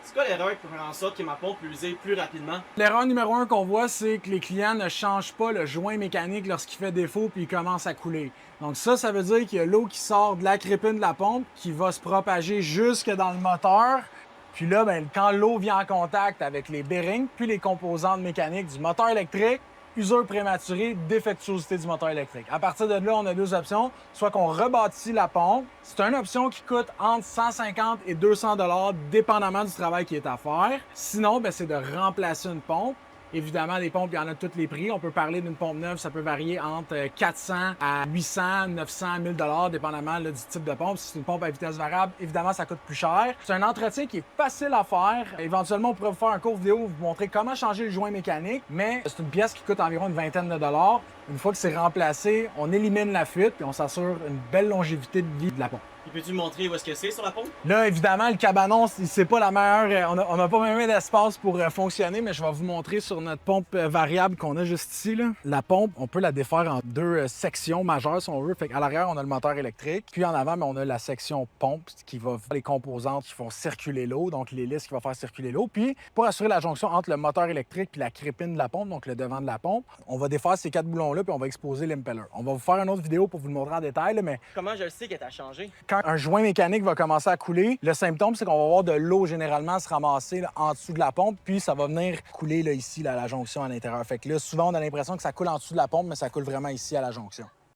C'est quoi l'erreur qui peut faire en sorte que ma pompe peut user plus rapidement? L'erreur numéro un qu'on voit, c'est que les clients ne changent pas le joint mécanique lorsqu'il fait défaut puis il commence à couler. Donc ça veut dire qu'il y a l'eau qui sort de la crépine de la pompe qui va se propager jusque dans le moteur. Puis là, ben, quand l'eau vient en contact avec les bearings puis les composantes mécaniques du moteur électrique, usure prématurée, défectuosité du moteur électrique. À partir de là, on a deux options. Soit qu'on rebâtit la pompe. C'est une option qui coûte entre 150 et 200 $, dépendamment du travail qui est à faire. Sinon, ben, c'est de remplacer une pompe. Évidemment, les pompes, il y en a tous les prix. On peut parler d'une pompe neuve, ça peut varier entre 400 à 800, 900, 1000 $, dépendamment là, du type de pompe. Si c'est une pompe à vitesse variable, évidemment, ça coûte plus cher. C'est un entretien qui est facile à faire. Éventuellement, on pourrait vous faire un court vidéo où vous montrer comment changer le joint mécanique, mais c'est une pièce qui coûte environ une vingtaine de $. Une fois que c'est remplacé, on élimine la fuite puis on s'assure une belle longévité de vie de la pompe. Et peux-tu me montrer où est-ce que c'est sur la pompe? Là, évidemment, le cabanon, c'est pas la meilleure. On n'a pas même d'espace pour fonctionner, mais je vais vous montrer sur notre pompe variable qu'on a juste ici. Là. La pompe, on peut la défaire en deux sections majeures, si on veut. Fait qu'à l'arrière, on a le moteur électrique. Puis en avant, on a la section pompe qui va faire les composantes qui font circuler l'eau, donc l'hélice qui va faire circuler l'eau. Puis pour assurer la jonction entre le moteur électrique et la crépine de la pompe, donc le devant de la pompe, on va défaire ces quatre boulons-là puis on va exposer l'impeller. On va vous faire une autre vidéo pour vous le montrer en détail, là, mais Comment je le sais qu'elle t'a changé? quand un joint mécanique va commencer à couler, le symptôme, c'est qu'on va avoir de l'eau généralement se ramasser là, en dessous de la pompe, puis ça va venir couler là, ici, là, à la jonction à l'intérieur. Fait que là, souvent, on a l'impression que ça coule en dessous de la pompe, mais ça coule vraiment ici à la jonction.